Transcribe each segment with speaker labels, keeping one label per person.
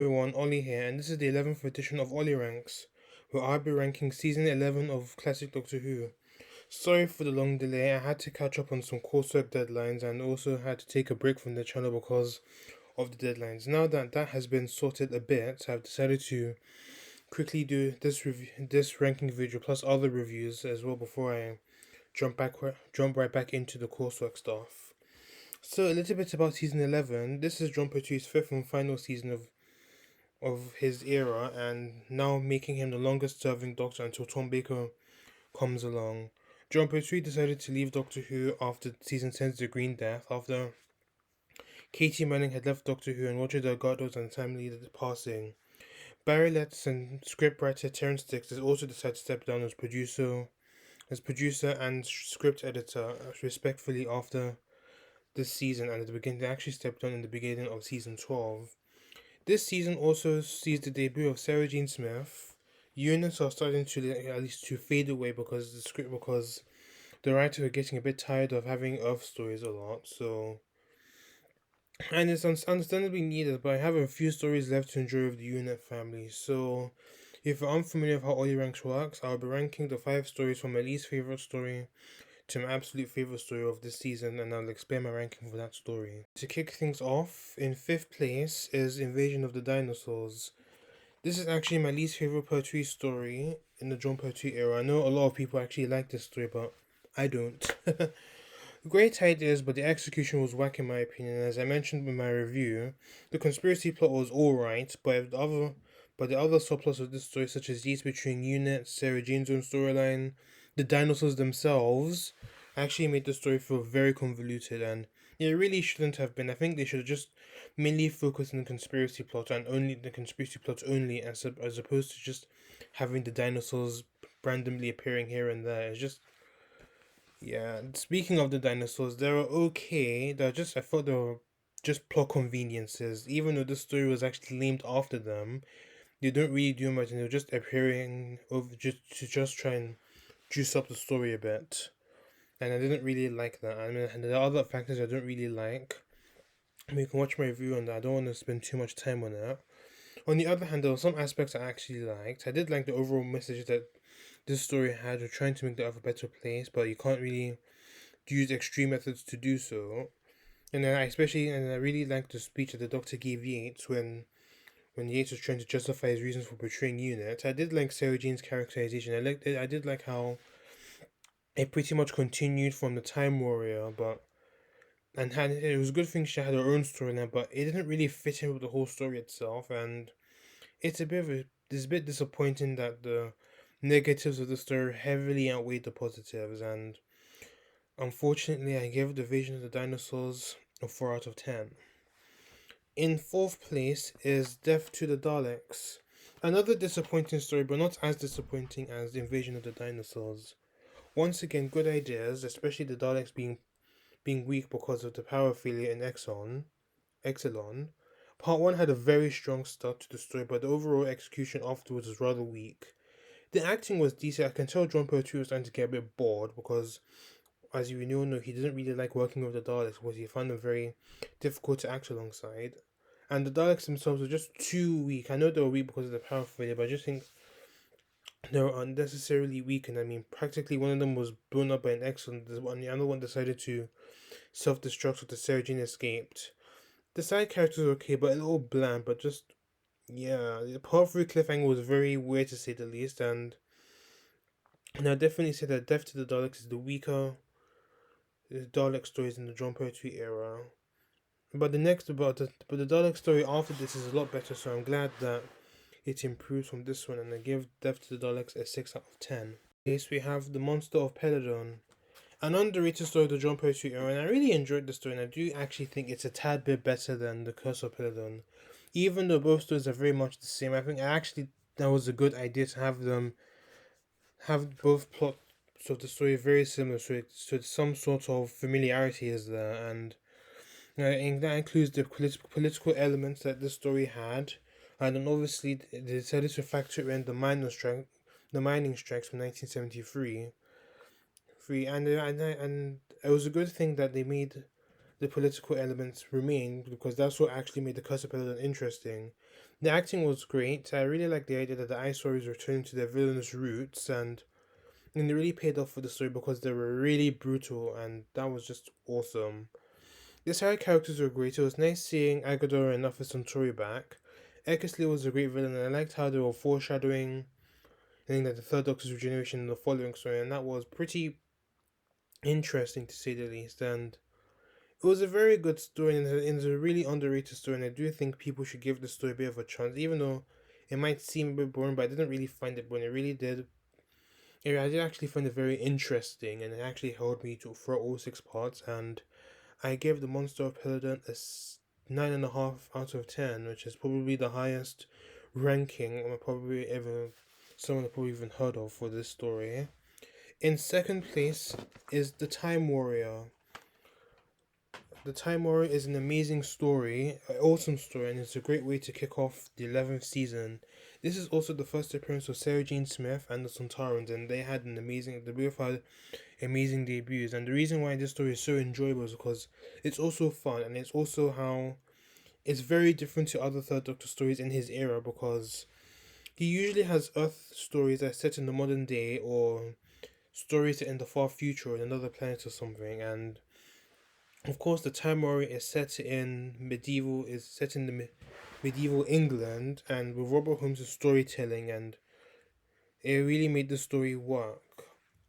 Speaker 1: Everyone, Ollie here, and this is the 11th edition of Olly Ranks, where I'll be ranking season 11 of Classic Doctor Who. Sorry for the long delay, I had to catch up on some coursework deadlines and also had to take a break from the channel because of the deadlines. Now that that has been sorted a bit, I've decided to quickly do this ranking video plus other reviews as well before I jump right back into the coursework stuff. So a little bit about season 11. This is John Pertwee's fifth and final season of his era, and now making him the longest serving Doctor until Tom Baker comes along. John Pertwee decided to leave Doctor Who after season 10's The Green Death, after Katie Manning had left Doctor Who and Roger Delgado's untimely passing. Barry Letts and scriptwriter Terence Dix has also decided to step down as producer and script editor, respectfully, after this season and at the beginning. They actually stepped down in the beginning of season 12. This season also sees the debut of Sarah Jane Smith. Units are starting to at least to fade away because the writers are getting a bit tired of having Earth stories a lot. So, and it's understandably needed, but I have a few stories left to enjoy with the unit family. So, if you're unfamiliar with how Olly Ranks works, I'll be ranking the 5 stories from my least favorite story to my absolute favorite story of this season, and I'll explain my ranking for that story. To kick things off, in 5th place is Invasion of the Dinosaurs. This is actually my least favorite Pertwee story in the John Pertwee era. I know a lot of people actually like this story, but I don't. Great ideas, but the execution was whack in my opinion. As I mentioned in my review, the conspiracy plot was alright, but the other subplots of this story, such as Yeats between units, Sarah Jane's own storyline, the dinosaurs themselves, actually made the story feel very convoluted, and it really shouldn't have been. I think they should have just mainly focused on the conspiracy plot and only the conspiracy plot only, as opposed to just having the dinosaurs randomly appearing here and there. It's just, yeah. Speaking of the dinosaurs, they were okay. I thought they were just plot conveniences. Even though the story was actually named after them, they don't really do much, and they're just appearing over just try and juice up the story a bit. And I didn't really like that. I mean, and there are other factors I don't really like. I mean, you can watch my review on that. I don't want to spend too much time on it. On the other hand, there were some aspects I actually liked. I did like the overall message that this story had of trying to make the Earth a better place, but you can't really use extreme methods to do so. And I really liked the speech that the Doctor gave Yates when Yates was trying to justify his reasons for betraying Unit. I did like Sarah Jane's characterization. I liked it. I did like how it pretty much continued from the Time Warrior, but and had it was a good thing she had her own storyline, but it didn't really fit in with the whole story itself, and it's a bit disappointing that the negatives of the story heavily outweighed the positives, and unfortunately, I gave the Vision of the Dinosaurs a 4 out of 10. In 4th place is Death to the Daleks. Another disappointing story, but not as disappointing as the Invasion of the Dinosaurs. Once again, good ideas, especially the Daleks being weak because of the power failure in Exelon. Part 1 had a very strong start to the story, but the overall execution afterwards was rather weak. The acting was decent. I can tell John Pertwee was starting to get a bit bored because, as you know, he didn't really like working with the Daleks because he found them very difficult to act alongside. And the Daleks themselves were just too weak. I know they were weak because of the power failure, but I just think they were unnecessarily weak. And I mean, practically one of them was blown up by an Exxon, and the other one decided to self-destruct after Sarah Jane escaped. The side characters were okay, but a little bland. But just, yeah, the part 3 cliffhanger was very weird to say the least. And I definitely say that Death to the Daleks is the weaker Dalek stories in the John Pertwee era. But the Dalek story after this is a lot better, so I'm glad that it improves from this one, and I give Death to the Daleks a 6 out of 10. Next, we have The Monster of Peladon, an underrated story of the John Pertwee era, and I really enjoyed the story, and I do actually think it's a tad bit better than The Curse of Peladon. Even though both stories are very much the same, I think actually that was a good idea to have both plots of the story very similar, so some sort of familiarity is there, and that includes the political elements that this story had, and then obviously they decided to factor in the mining strikes from 1973. And it was a good thing that they made the political elements remain because that's what actually made the Curse of Peladon interesting. The acting was great. I really like the idea that the Icesaurs returned to their villainous roots, and it really paid off for the story because they were really brutal, and that was just awesome. The side characters were great. It was nice seeing Agador and Officer Centauri back. Ekersley was a great villain, and I liked how they were foreshadowing, I think, that the Third Doctor's regeneration in the following story, and that was pretty interesting to say the least. And it was a very good story, and it's a really underrated story, and I do think people should give the story a bit of a chance, even though it might seem a bit boring, but I didn't really find it boring. It really did. Yeah, I did actually find it very interesting, and it actually held me to for all 6 parts. And I gave the Monster of Peladon a 9.5 out of 10, which is probably the highest ranking I'm probably ever someone probably even heard of for this story. In second place is The Time Warrior. The Time Warrior is an amazing story, an awesome story, and it's a great way to kick off the 11th season. This is also the first appearance of Sarah Jane Smith and the Sontarans, and they both had amazing debuts. And the reason why this story is so enjoyable is because it's also fun, and it's also how it's very different to other Third Doctor stories in his era, because he usually has Earth stories that are set in the modern day, or stories set in the far future on another planet or something. And of course, the Time Warrior is set in the medieval England, and with Robert Holmes' storytelling, and it really made the story work.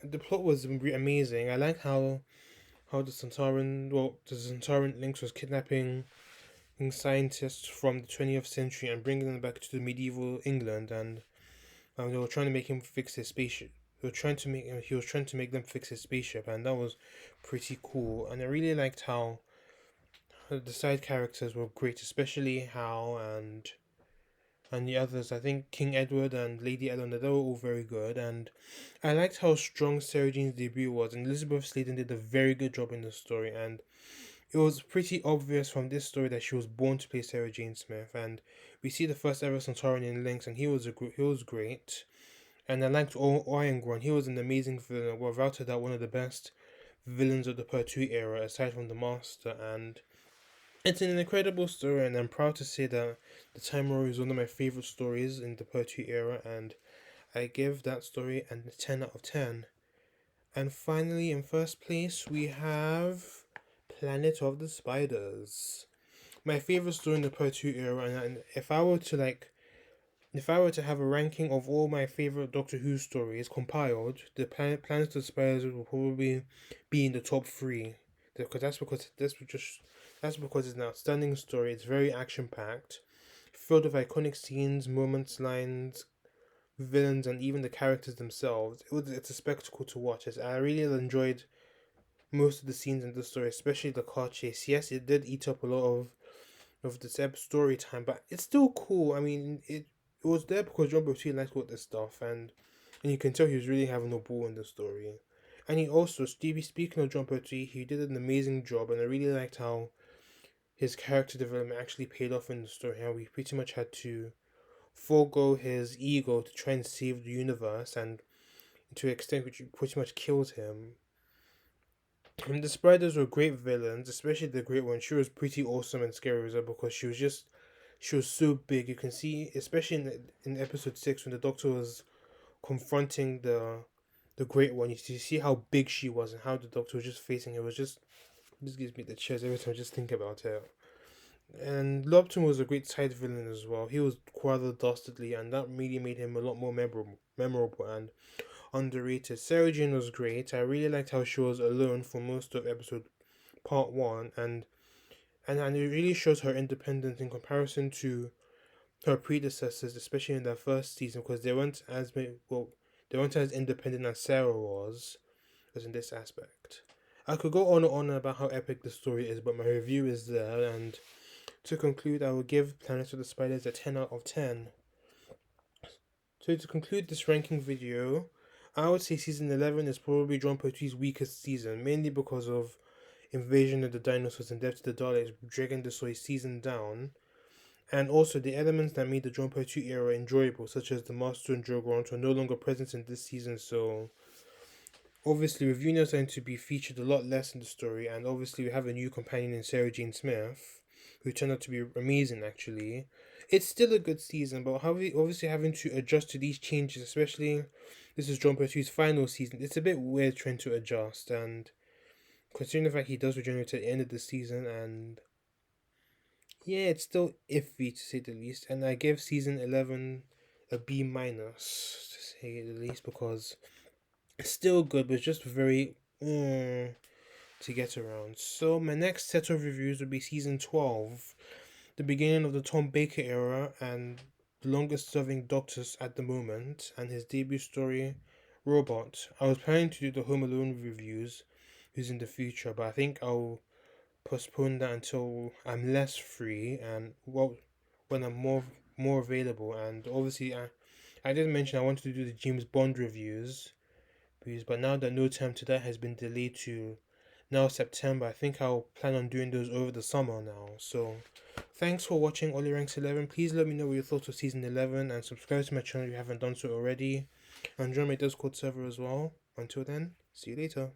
Speaker 1: The plot was amazing. I liked how the Centauran Lynx was kidnapping scientists from the 20th century and bringing them back to the medieval England, and they were trying to make him fix his spaceship. He was trying to make them fix his spaceship, and that was pretty cool. And I really liked how the side characters were great, especially Hal and the others. I think King Edward and Lady Eleanor, they were all very good, and I liked how strong Sarah Jane's debut was. And Elizabeth Sladen did a very good job in the story, and it was pretty obvious from this story that she was born to play Sarah Jane Smith. And we see the first ever Centauran in Lynx, and he was great. And I liked Iron He was an amazing villain, without a doubt one of the best villains of the Pertwee era, aside from the Master. And it's an incredible story, and I'm proud to say that The Time Warrior is one of my favorite stories in the Pertwee era, and I give that story a 10 out of 10. And finally, in first place, we have Planet of the Spiders. My favorite story in the Pertwee era, and if I were to have a ranking of all my favorite Doctor Who stories compiled, the Planet of the Spiders will probably be in the top three. That's because it's an outstanding story. It's very action packed, filled with iconic scenes, moments, lines, villains, and even the characters themselves. It's a spectacle to watch. I really enjoyed most of the scenes in the story, especially the car chase. Yes, it did eat up a lot of this story time, but it's still cool. I mean, it was there because John Botti liked all this stuff, and you can tell he was really having a ball in the story. And he also, Stevie, speaking of John Botti, he did an amazing job, and I really liked how his character development actually paid off in the story. How he pretty much had to forego his ego to try and save the universe, and to an extent which pretty much killed him. And the spiders were great villains, especially the great one. She was pretty awesome and scary as well, because she was so big. You can see, especially in episode 6, when the Doctor was confronting the great one. You see how big she was, and how the Doctor was just facing her. It was just gives me the chills every time I just think about it. And Lobton was a great side villain as well. He was rather dastardly, and that really made him a lot more memorable and underrated. Sarah Jane was great. I really liked how she was alone for most of episode part 1, and it really shows her independence in comparison to her predecessors, especially in their first season, because they weren't as independent as Sarah was, as in this aspect. I could go on and on about how epic the story is, but my review is there, and to conclude, I will give Planet of the Spiders a 10 out of 10. So to conclude this ranking video, I would say season 11 is probably John Pertwee's weakest season, mainly because of Invasion of the Dinosaurs and Death to the Daleks dragging the season down, and also the elements that made the John Pertwee era enjoyable, such as the Master and Joe Grant, are no longer present in this season, so obviously Ravina is going to be featured a lot less in the story, and obviously we have a new companion in Sarah Jane Smith, who turned out to be amazing actually. It's still a good season, but obviously having to adjust to these changes, especially this is John Pertwee's final season. It's a bit weird trying to adjust, and considering the fact he does regenerate at the end of the season, and yeah, it's still iffy to say the least. And I give season 11 a B minus to say the least because it's still good, but it's just very to get around. So my next set of reviews would be season 12, the beginning of the Tom Baker era and the longest serving Doctors at the moment, and his debut story, Robot. I was planning to do the Home Alone reviews, who's in the future, but I think I'll postpone that until I'm less free and when I'm more available. And obviously, I did mention I wanted to do the James Bond reviews, but now that No Time to Die has been delayed to now September, I think I'll plan on doing those over the summer now. So thanks for watching Olly Ranks 11. Please let me know what your thoughts of season 11 and subscribe to my channel if you haven't done so already. And join my Discord server as well. Until then, see you later.